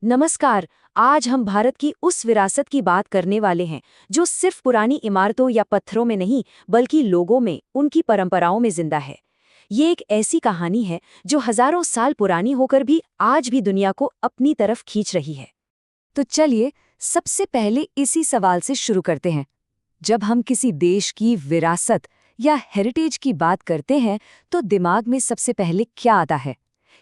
नमस्कार। आज हम भारत की उस विरासत की बात करने वाले हैं जो सिर्फ पुरानी इमारतों या पत्थरों में नहीं बल्कि लोगों में, उनकी परंपराओं में जिंदा है। ये एक ऐसी कहानी है जो हजारों साल पुरानी होकर भी आज भी दुनिया को अपनी तरफ खींच रही है। तो चलिए सबसे पहले इसी सवाल से शुरू करते हैं। जब हम किसी देश की विरासत या हेरिटेज की बात करते हैं तो दिमाग में सबसे पहले क्या आता है?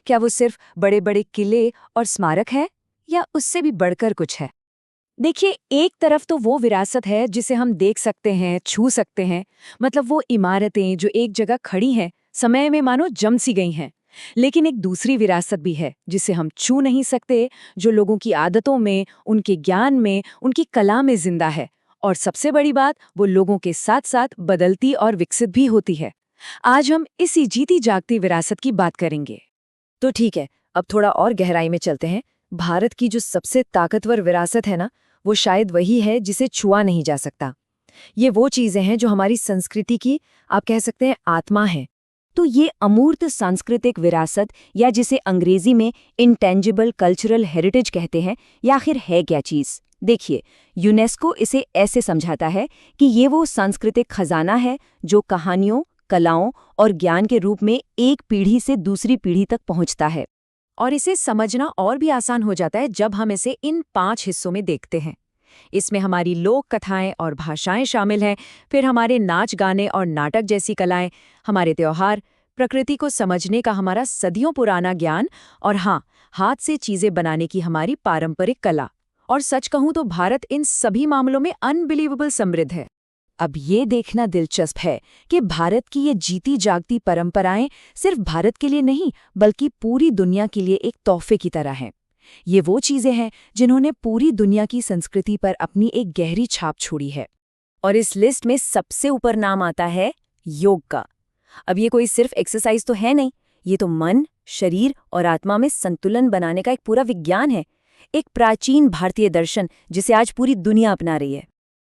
क्या वो सिर्फ बड़े बड़े किले और स्मारक है या उससे भी बढ़कर कुछ है? देखिए, एक तरफ तो वो विरासत है जिसे हम देख सकते हैं, छू सकते हैं, मतलब वो इमारतें जो एक जगह खड़ी हैं, समय में मानो जम सी गई हैं। लेकिन एक दूसरी विरासत भी है जिसे हम छू नहीं सकते, जो लोगों की आदतों में, उनके ज्ञान में, उनकी कला में जिंदा है। और सबसे बड़ी बात, वो लोगों के साथ साथ बदलती और विकसित भी होती है। आज हम इसी जीती जागती विरासत की बात करेंगे। तो ठीक है, अब थोड़ा और गहराई में चलते हैं। भारत की जो सबसे ताकतवर विरासत है ना, वो शायद वही है जिसे छुआ नहीं जा सकता। ये वो चीजें हैं जो हमारी संस्कृति की, आप कह सकते हैं, आत्मा है। तो ये अमूर्त सांस्कृतिक विरासत, या जिसे अंग्रेजी में इंटेंजिबल कल्चरल हेरिटेज कहते हैं, या आखिर है क्या चीज? देखिए, यूनेस्को इसे ऐसे समझाता है कि ये वो सांस्कृतिक खजाना है जो कहानियों, कलाओं और ज्ञान के रूप में एक पीढ़ी से दूसरी पीढ़ी तक पहुंचता है। और इसे समझना और भी आसान हो जाता है जब हम इसे इन 5 हिस्सों में देखते हैं। इसमें हमारी लोक कथाएं और भाषाएं शामिल हैं, फिर हमारे नाच, गाने और नाटक जैसी कलाएं, हमारे त्योहार, प्रकृति को समझने का हमारा सदियों पुराना ज्ञान, और हाँ, हाथ से चीजें बनाने की हमारी पारंपरिक कला। और सच कहूं तो भारत इन सभी मामलों में अनबिलीवेबल समृद्ध है। अब ये देखना दिलचस्प है कि भारत की ये जीती जागती परंपराएं सिर्फ भारत के लिए नहीं बल्कि पूरी दुनिया के लिए एक तोहफे की तरह हैं। ये वो चीजें हैं जिन्होंने पूरी दुनिया की संस्कृति पर अपनी एक गहरी छाप छोड़ी है। और इस लिस्ट में सबसे ऊपर नाम आता है योग का। अब ये कोई सिर्फ एक्सरसाइज तो है नहीं, ये तो मन, शरीर और आत्मा में संतुलन बनाने का एक पूरा विज्ञान है। एक प्राचीन भारतीय दर्शन जिसे आज पूरी दुनिया अपना रही है।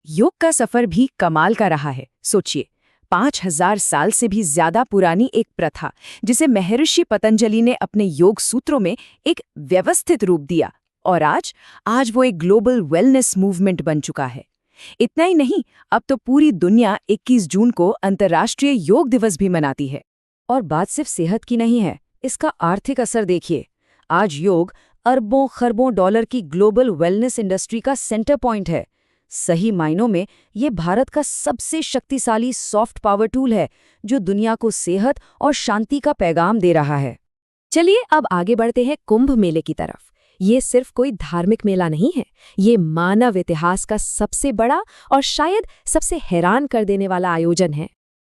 योग का सफर भी कमाल का रहा है। सोचिए, 5000 साल से भी ज्यादा पुरानी एक प्रथा जिसे महर्षि पतंजलि ने अपने योग सूत्रों में एक व्यवस्थित रूप दिया, और आज वो एक ग्लोबल वेलनेस मूवमेंट बन चुका है। इतना ही नहीं, अब तो पूरी दुनिया 21 जून को अंतर्राष्ट्रीय योग दिवस भी मनाती है। और बात सिर्फ सेहत की नहीं है, इसका आर्थिक असर देखिए। आज योग अरबों खरबों डॉलर की ग्लोबल वेलनेस इंडस्ट्री का सेंटर पॉइंट है। सही मायनों में ये भारत का सबसे शक्तिशाली सॉफ्ट पावर टूल है जो दुनिया को सेहत और शांति का पैगाम दे रहा है। चलिए अब आगे बढ़ते हैं कुंभ मेले की तरफ। ये सिर्फ कोई धार्मिक मेला नहीं है, ये मानव इतिहास का सबसे बड़ा और शायद सबसे हैरान कर देने वाला आयोजन है।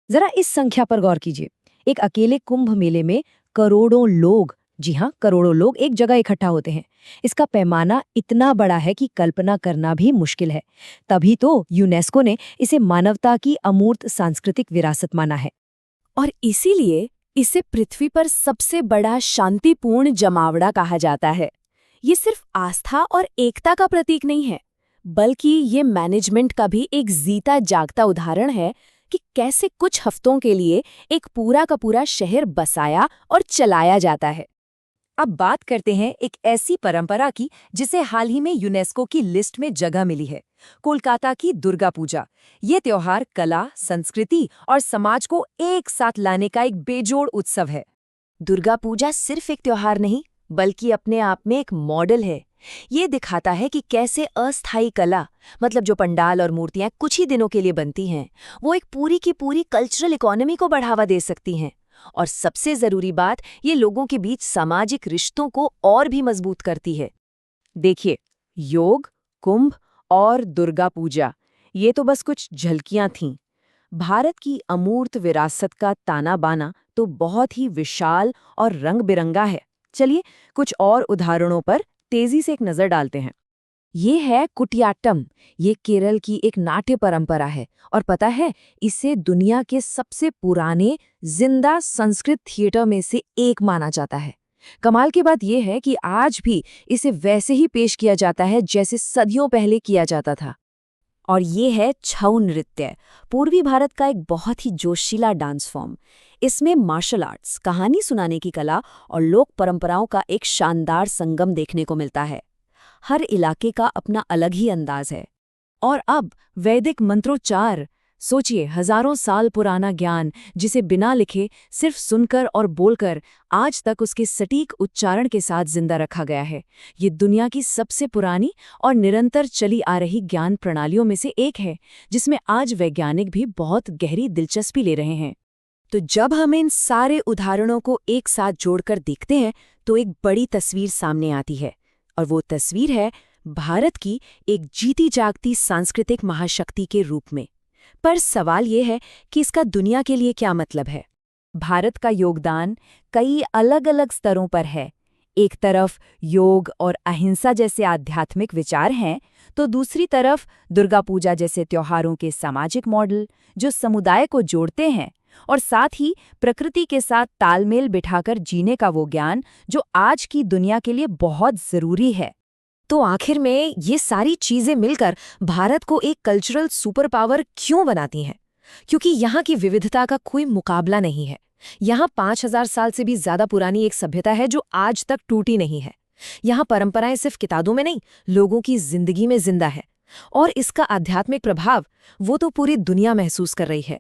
जरा इस संख्या पर गौर कीजिए। एक अकेले कुंभ मेले में करोड़ों लोग, जी हाँ, करोड़ों लोग एक जगह इकट्ठा होते हैं। इसका पैमाना इतना बड़ा है कि कल्पना करना भी मुश्किल है। तभी तो यूनेस्को ने इसे मानवता की अमूर्त सांस्कृतिक विरासत माना है। और इसीलिए इसे पृथ्वी पर सबसे बड़ा शांतिपूर्ण जमावड़ा कहा जाता है। ये सिर्फ आस्था और एकता का प्रतीक नहीं है, बल्कि ये मैनेजमेंट का भी एक जीता जागता उदाहरण है कि कैसे कुछ हफ्तों के लिए एक पूरा का पूरा शहर बसाया और चलाया जाता है। अब बात करते हैं एक ऐसी परंपरा की जिसे हाल ही में यूनेस्को की लिस्ट में जगह मिली है, कोलकाता की दुर्गा पूजा। ये त्योहार कला, संस्कृति और समाज को एक साथ लाने का एक बेजोड़ उत्सव है। दुर्गा पूजा सिर्फ एक त्योहार नहीं बल्कि अपने आप में एक मॉडल है। ये दिखाता है कि कैसे अस्थायी कला, मतलब जो पंडाल और मूर्तियां कुछ ही दिनों के लिए बनती हैं, वो एक पूरी की पूरी कल्चरल इकोनॉमी को बढ़ावा दे सकती हैं। और सबसे जरूरी बात, ये लोगों के बीच सामाजिक रिश्तों को और भी मजबूत करती है। देखिए, योग, कुंभ और दुर्गा पूजा, ये तो बस कुछ झलकियां थीं। भारत की अमूर्त विरासत का ताना बाना तो बहुत ही विशाल और रंग बिरंगा है। चलिए कुछ और उदाहरणों पर तेजी से एक नजर डालते हैं। ये है कुटियाट्टम। ये केरल की एक नाट्य परंपरा है, और पता है, इसे दुनिया के सबसे पुराने जिंदा संस्कृत थिएटर में से एक माना जाता है। कमाल की बात यह है कि आज भी इसे वैसे ही पेश किया जाता है जैसे सदियों पहले किया जाता था। और ये है छऊ नृत्य, पूर्वी भारत का एक बहुत ही जोशीला डांस फॉर्म। इसमें मार्शल आर्ट्स, कहानी सुनाने की कला और लोक परंपराओं का एक शानदार संगम देखने को मिलता है। हर इलाके का अपना अलग ही अंदाज है। और अब वैदिक मंत्रोच्चार, सोचिए, हजारों साल पुराना ज्ञान जिसे बिना लिखे सिर्फ सुनकर और बोलकर आज तक उसके सटीक उच्चारण के साथ जिंदा रखा गया है। ये दुनिया की सबसे पुरानी और निरंतर चली आ रही ज्ञान प्रणालियों में से एक है, जिसमें आज वैज्ञानिक भी बहुत गहरी दिलचस्पी ले रहे हैं। तो जब हम इन सारे उदाहरणों को एक साथ जोड़कर देखते हैं तो एक बड़ी तस्वीर सामने आती है, और वो तस्वीर है भारत की एक जीती जागती सांस्कृतिक महाशक्ति के रूप में। पर सवाल ये है कि इसका दुनिया के लिए क्या मतलब है। भारत का योगदान कई अलग अलग स्तरों पर है। एक तरफ योग और अहिंसा जैसे आध्यात्मिक विचार हैं, तो दूसरी तरफ दुर्गा पूजा जैसे त्योहारों के सामाजिक मॉडल जो समुदाय को जोड़ते हैं, और साथ ही प्रकृति के साथ तालमेल बिठाकर जीने का वो ज्ञान जो आज की दुनिया के लिए बहुत ज़रूरी है। तो आखिर में ये सारी चीजें मिलकर भारत को एक कल्चरल सुपर पावर क्यों बनाती हैं? क्योंकि यहाँ की विविधता का कोई मुकाबला नहीं है। यहाँ 5000 साल से भी ज्यादा पुरानी एक सभ्यता है जो आज तक टूटी नहीं है। यहाँ परंपराएं सिर्फ किताबों में नहीं, लोगों की जिंदगी में जिंदा है, और इसका आध्यात्मिक प्रभाव वो तो पूरी दुनिया महसूस कर रही है।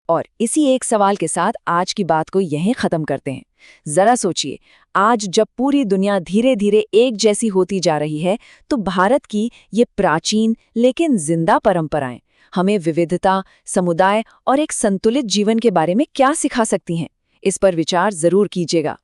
और इसी एक सवाल के साथ आज की बात को यहीं खत्म करते हैं। जरा सोचिए, आज जब पूरी दुनिया धीरे धीरे एक जैसी होती जा रही है, तो भारत की ये प्राचीन लेकिन जिंदा परंपराएं हमें विविधता, समुदाय और एक संतुलित जीवन के बारे में क्या सिखा सकती हैं? इस पर विचार जरूर कीजिएगा।